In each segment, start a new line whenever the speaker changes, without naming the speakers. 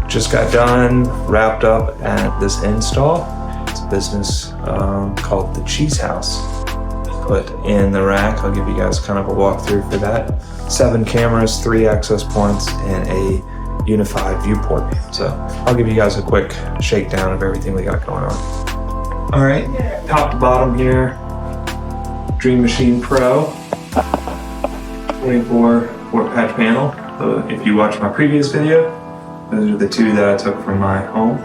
Just got done, wrapped up at this install. It's a business called the Cheesehouse. Put in the rack. I'll give you guys kind of a walkthrough for that. 7 cameras, 3 access points, and a Unifi Viewport. So I'll give you guys a quick shakedown of everything we got going on. All right, top to bottom here, Unifi Pro, 24-port patch panel. So if you watch my previous video, those are the 2 that I took from my home.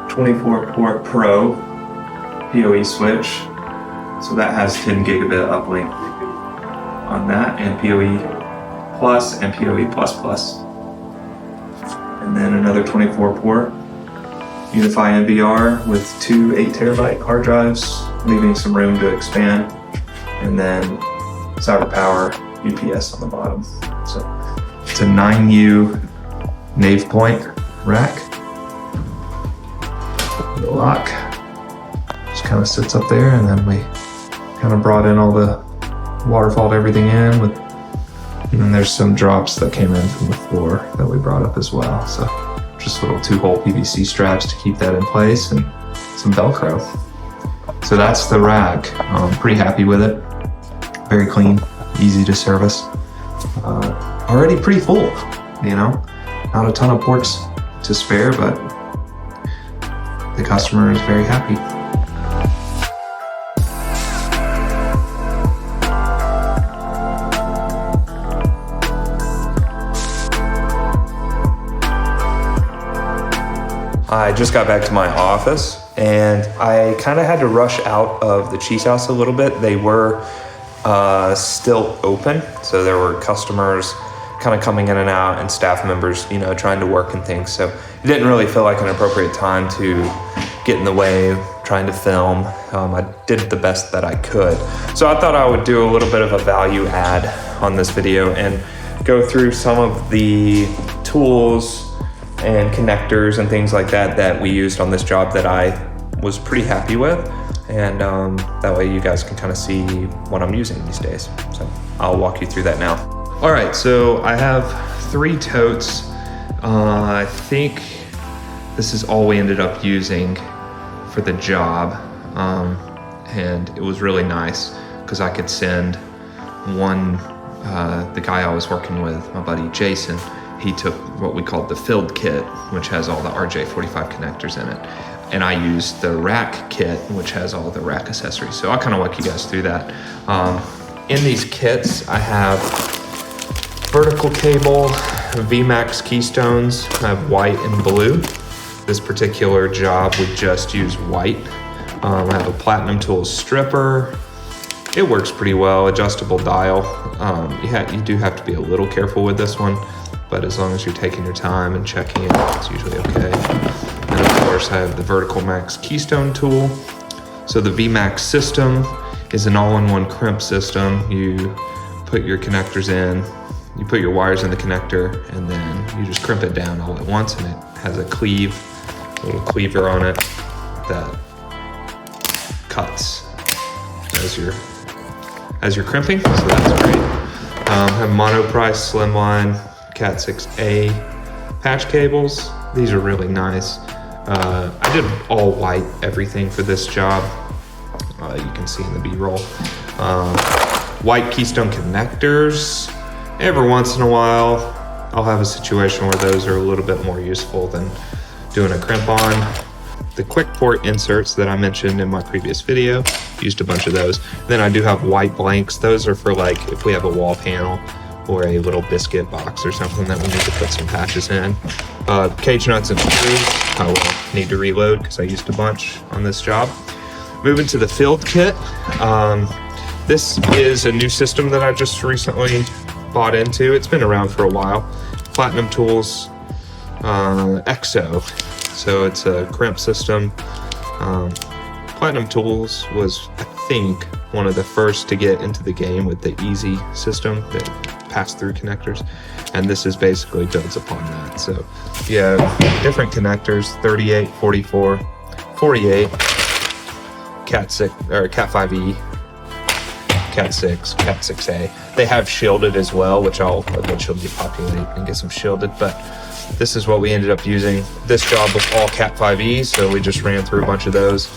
24-port Pro PoE Switch. So that has 10 gigabit uplink on that, and PoE Plus and PoE Plus Plus. And then another 24-port Unifi UNVR with 2 8 terabyte hard drives, leaving some room to expand. And then Cyber Power UPS on the bottom. So it's a 9U nave point rack. The lock just kind of sits up there, and then we kind of brought in all the waterfalled everything in with, and then there's some drops that came in from the floor that we brought up as well. So just little 2-hole PVC straps to keep that in place, and some Velcro. So that's the rack. Pretty happy with it. Very clean, easy to service. Already pretty full, you know? Not a ton of ports to spare, but the customer is very happy. I just got back to my office, and I kind of had to rush out of the Cheesehouse a little bit. They were still open, so there were customers kind of coming in and out, and staff members, you know, trying to work and things. So it didn't really feel like an appropriate time to get in the way, trying to film. I did the best that I could. So I thought I would do a little bit of a value add on this video and go through some of the tools and connectors and things like that that we used on this job that I was pretty happy with. And that way you guys can kind of see what I'm using these days. So I'll walk you through that now. All right, so I have 3 totes. I think this is all we ended up using for the job. And it was really nice because I could send one, the guy I was working with, my buddy Jason, he took what we called the filled kit, which has all the RJ45 connectors in it. And I used the rack kit, which has all the rack accessories. So I'll kind of walk you guys through that. In these kits, I have vertical cable, VMAX keystones. I have white and blue. This particular job, we just use white. I have a Platinum Tools stripper. It works pretty well, adjustable dial. You do have to be a little careful with this one, but as long as you're taking your time and checking it, it's usually okay. And of course, I have the Vertical Max Keystone tool. So the VMAX system is an all-in-one crimp system. You put your connectors in, you put your wires in the connector, and then you just crimp it down all at once, and it has a little cleaver on it that cuts as you're crimping, so that's great. I have monoprice slimline Cat 6A patch cables. These are really nice. I did all white everything for this job. You can see in the B-roll. White keystone connectors. Every once in a while, I'll have a situation where those are a little bit more useful than doing a crimp on. The quick port inserts that I mentioned in my previous video, used a bunch of those. Then I do have white blanks. Those are for like if we have a wall panel or a little biscuit box or something that we need to put some patches in. Cage nuts and screws, I will need to reload because I used a bunch on this job. Moving to the filled kit. This is a new system that I just recently bought into. It's been around for a while. Platinum Tools EXO. So it's a crimp system. Platinum Tools was, I think, one of the first to get into the game with the easy system, the pass-through connectors. And this is basically builds upon that. So you have different connectors, 38, 44, 48, Cat 6 or Cat 5e, Cat 6, Cat 6A. They have shielded as well, which I'll eventually populate and get some shielded, but this is what we ended up using. This job was all Cat 5e, so we just ran through a bunch of those,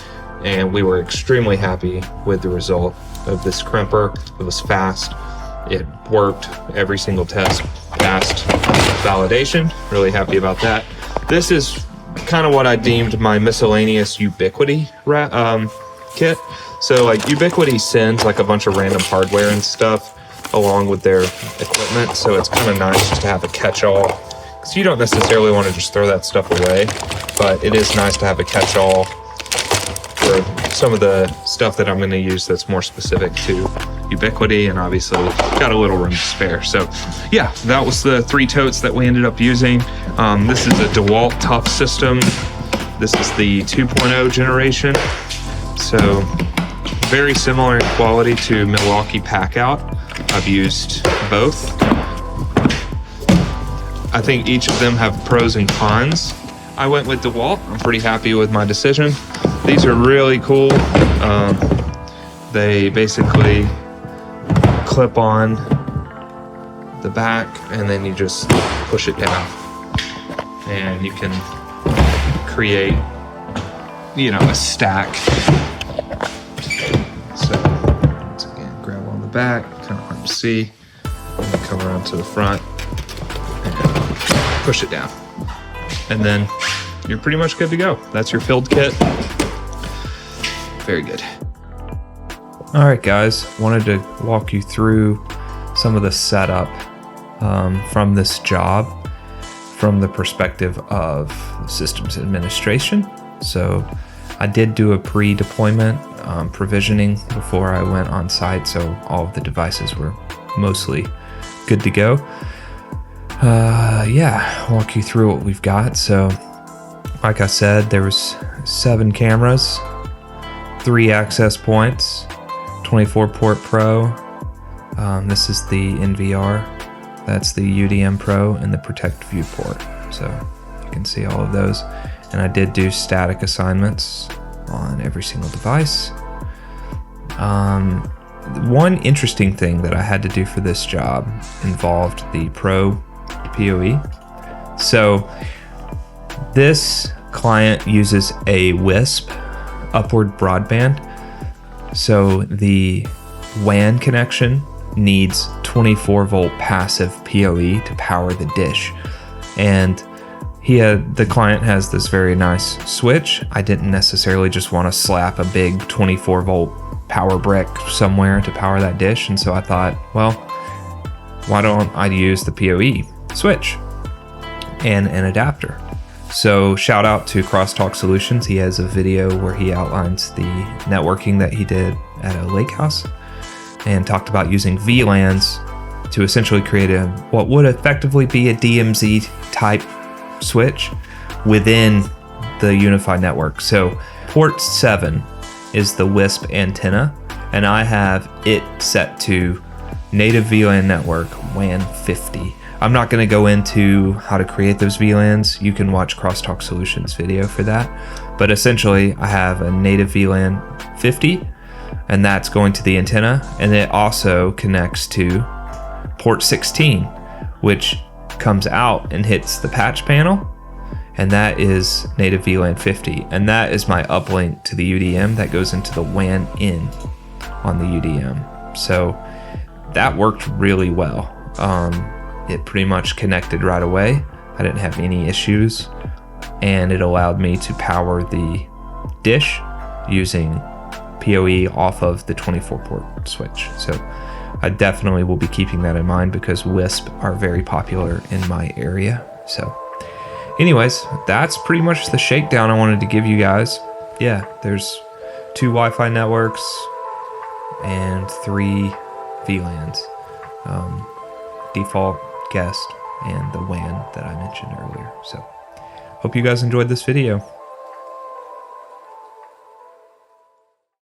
and we were extremely happy with the result of this crimper. It was fast, it worked, every single test passed validation. Really happy about that. This is kind of what I deemed my miscellaneous Ubiquiti kit. So like Ubiquiti sends like a bunch of random hardware and stuff along with their equipment, so it's kind of nice just to have a catch-all, because you don't necessarily want to just throw that stuff away, but it is nice to have a catch-all for some of the stuff that I'm going to use that's more specific to Ubiquiti, and obviously got a little room to spare. So yeah, that was the 3 totes that we ended up using. This is a DeWalt Tough system. This is the 2.0 generation, so very similar in quality to Milwaukee Packout. I've used both. I think each of them have pros and cons. I went with DeWalt. I'm pretty happy with my decision. These are really cool. They basically clip on the back and then you just push it down. And you can create, you know, a stack. So once again, grab on the back, kind of hard to see. And then come around to the front and push it down. And then you're pretty much good to go. That's your filled kit. Very good. All right, guys, wanted to walk you through some of the setup from this job from the perspective of systems administration. So I did do a pre-deployment provisioning before I went on site, so all of the devices were mostly good to go. Yeah, walk you through what we've got. So like I said, there was 7 cameras, 3 access points, 24 port Pro. This is the NVR. That's the UDM Pro and the Protect Viewport. So you can see all of those. And I did do static assignments on every single device. One interesting thing that I had to do for this job involved the Pro PoE. So this client uses a WISP upward broadband. So the WAN connection needs 24 volt passive PoE to power the dish. And the client has this very nice switch. I didn't necessarily just want to slap a big 24 volt power brick somewhere to power that dish. And so I thought, well, why don't I use the PoE switch and an adapter? So shout out to Crosstalk Solutions. He has a video where he outlines the networking that he did at a lake house and talked about using VLANs to essentially create what would effectively be a DMZ type switch within the Unifi network. So port 7 is the WISP antenna, and I have it set to native VLAN network WAN 50. I'm not going to go into how to create those VLANs. You can watch Crosstalk Solutions video for that. But essentially, I have a native VLAN 50, and that's going to the antenna, and it also connects to port 16, which comes out and hits the patch panel, and that is native VLAN 50, and that is my uplink to the UDM that goes into the WAN in on the UDM. So that worked really well. It pretty much connected right away. I didn't have any issues, and it allowed me to power the dish using PoE off of the 24 port switch. So I definitely will be keeping that in mind because WISP are very popular in my area. So anyways, that's pretty much the shakedown I wanted to give you guys. Yeah, there's 2 Wi-Fi networks and 3 VLANs. Default, guest, and the WAN that I mentioned earlier. So hope you guys enjoyed this video.